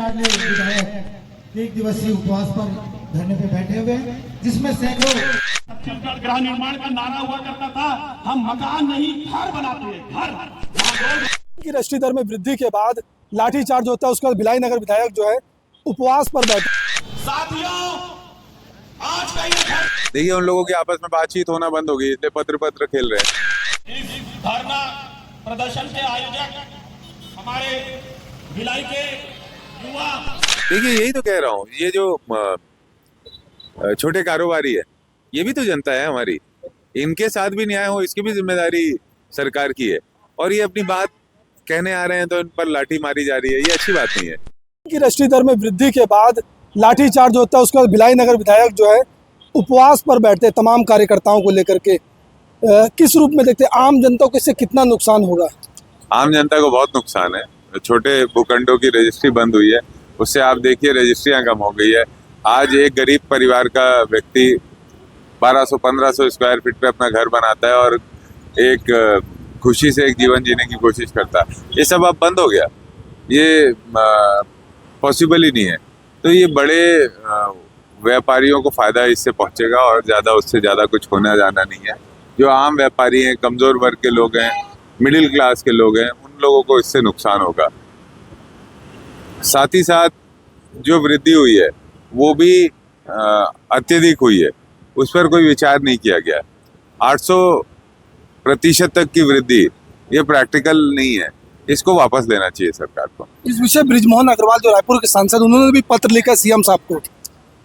लाडले विधायक एक दिवसीय उपवास पर धरने पे बैठे हुए हैं, जिसमें सैकड़ों छत्तीसगढ़ गृह निर्माण का नारा हुआ करता था, हम मकान नहीं घर बनाते हैं, घर। की राष्ट्रीय दर में वृद्धि के बाद लाठीचार्ज होता है, उसके बाद भिलाई नगर विधायक जो है उपवास पर बैठे। साथियों, आज का ये देखिए उन लोगों की आपस में बातचीत होना बंद हो गई, इसलिए पत्र खेल रहे हैं। इस धरना प्रदर्शन के आयोजक हमारे भिलाई के युवा। देखिए यही तो कह रहा हूँ, ये जो छोटे कारोबारी है ये भी तो जनता है हमारी, इनके साथ भी न्याय हो इसकी भी जिम्मेदारी सरकार की है। और ये अपनी बात कहने आ रहे हैं तो इन पर लाठी मारी जा रही है, ये अच्छी बात नहीं है। की राष्ट्रीय दर में वृद्धि के बाद लाठीचार्ज होता है, उसके बाद भिलाई नगर विधायक जो है उपवास पर बैठते तमाम कार्यकर्ताओं को लेकर के। किस रूप में देखते हैं, आम जनता को इससे कितना नुकसान होगा? आम जनता को बहुत नुकसान है। छोटे भूखंडों की रजिस्ट्री बंद हुई है, उससे आप देखिए रजिस्ट्रियां कम हो गई है। आज एक गरीब परिवार का व्यक्ति 1200-1500 स्क्वायर फीट पे अपना घर बनाता है और एक खुशी से एक जीवन जीने की कोशिश करता है। ये सब अब बंद हो गया, ये पॉसिबल ही नहीं है। तो ये बड़े व्यापारियों को फायदा इससे पहुंचेगा और ज़्यादा उससे ज़्यादा कुछ होना जाना नहीं है। जो आम व्यापारी हैं, कमज़ोर वर्ग के लोग हैं, मिडिल क्लास के लोग हैं, उन लोगों को इससे नुकसान होगा। साथ ही साथ जो वृद्धि हुई है वो भी अत्यधिक हुई है, उस पर कोई विचार नहीं किया गया। 800% तक की वृद्धि ये प्रैक्टिकल नहीं है, इसको वापस लेना चाहिए सरकार को। इस विषय बृजमोहन अग्रवाल जो रायपुर के सांसद, उन्होंने भी पत्र लिखा सीएम साहब को।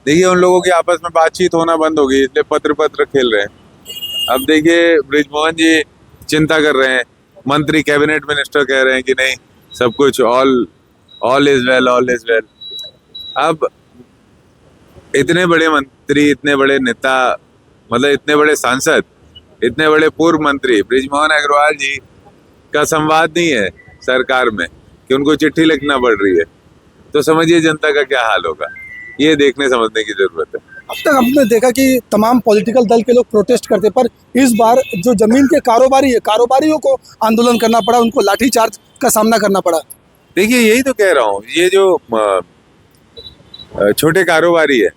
देखिए उन लोगों की आपस में बातचीत होना बंद हो गई, इसलिए पत्र खेल रहे हैं। अब देखिए बृजमोहन जी चिंता कर रहे हैं, मंत्री कैबिनेट मिनिस्टर कह रहे हैं कि नहीं सब कुछ all is well, all is well. अब इतने बड़े मंत्री, इतने बड़े नेता, मतलब इतने बड़े सांसद, इतने बड़े पूर्व मंत्री बृजमोहन अग्रवाल जी का संवाद नहीं है सरकार में कि उनको चिट्ठी लिखना पड़ रही है, तो समझिए जनता का क्या हाल होगा। ये देखने समझने की जरूरत है। अब तक हमने देखा कि तमाम पॉलिटिकल दल के लोग प्रोटेस्ट करते, पर इस बार जो जमीन के कारोबारी है, कारोबारियों को आंदोलन करना पड़ा, उनको लाठीचार्ज का सामना करना पड़ा। देखिए यही तो कह रहा हूँ, ये जो छोटे कारोबारी है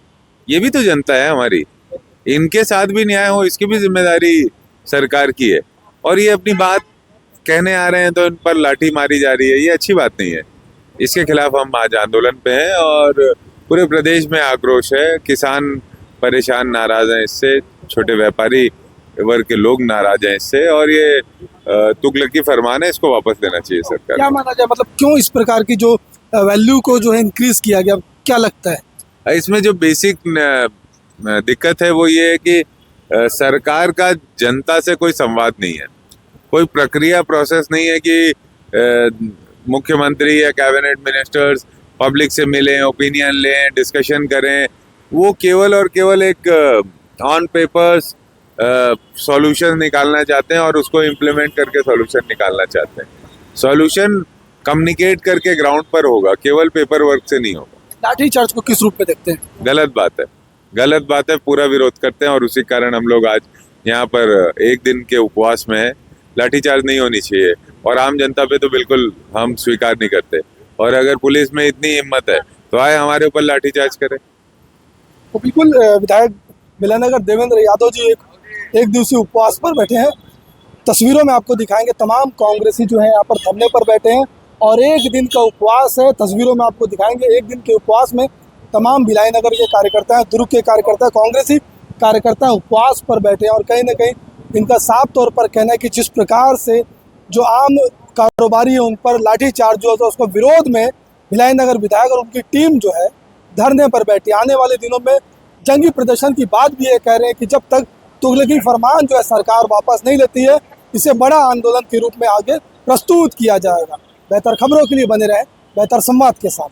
ये भी तो जनता है हमारी, इनके साथ भी न्याय हो इसकी भी जिम्मेदारी सरकार की है। और ये अपनी बात कहने आ रहे हैं तो इन पर लाठी मारी जा रही है, ये अच्छी बात नहीं है। इसके खिलाफ हम आज आंदोलन पे हैं और पूरे प्रदेश में आक्रोश है। किसान परेशान, नाराज हैं इससे, छोटे व्यापारी वर्ग के लोग नाराज हैं इससे, और ये तुगलकी फरमान है, इसको वापस लेना चाहिए सरकार। क्या माना जाए, मतलब क्यों इस प्रकार की जो वैल्यू को जो है इंक्रीज किया गया, क्या लगता है? इसमें जो बेसिक दिक्कत है वो ये है कि सरकार का जनता से कोई संवाद नहीं है, कोई प्रक्रिया प्रोसेस नहीं है कि मुख्यमंत्री या कैबिनेट मिनिस्टर्स पब्लिक से मिलें, ओपिनियन लें, डिस्कशन करें। वो केवल और केवल एक ऑन पेपर्स सॉल्यूशन निकालना चाहते हैं और उसको इम्प्लीमेंट करके सॉल्यूशन निकालना चाहते हैं। सॉल्यूशन कम्युनिकेट करके ग्राउंड पर होगा, केवल पेपर वर्क से नहीं होगा। लाठीचार्ज को किस रूप में देखते हैं? गलत बात है, गलत बात है, पूरा विरोध करते हैं और उसी कारण हम लोग आज यहाँ पर एक दिन के उपवास में है। लाठीचार्ज नहीं होनी चाहिए और आम जनता पे तो बिल्कुल हम स्वीकार नहीं करते। और अगर पुलिस में इतनी हिम्मत है तो आए हमारे ऊपर लाठीचार्ज करें। तो बिल्कुल विधायक बिलानगर देवेंद्र यादव जी एक दिवसीय उपवास पर बैठे हैं। तस्वीरों में आपको दिखाएंगे, तमाम कांग्रेसी जो है यहाँ पर धरने पर बैठे हैं और एक दिन का उपवास है। तस्वीरों में आपको दिखाएंगे, एक दिन के उपवास में तमाम भिलाई नगर के कार्यकर्ता हैं, दुर्ग के कार्यकर्ता, कांग्रेसी कार्यकर्ता उपवास पर बैठे हैं। और कहीं ना कहीं इनका साफ तौर पर कहना है कि जिस प्रकार से जो आम कारोबारी है उन पर लाठीचार्ज जो है, उसको विरोध में भिलाई नगर विधायक और उनकी टीम जो है धरने पर बैठी। आने वाले दिनों में जंगी प्रदर्शन की बात भी ये कह रहे हैं कि जब तक तुगलकी फरमान जो है सरकार वापस नहीं लेती है, इसे बड़ा आंदोलन के रूप में आगे प्रस्तुत किया जाएगा। बेहतर खबरों के लिए बने रहें बेहतर संवाद के साथ।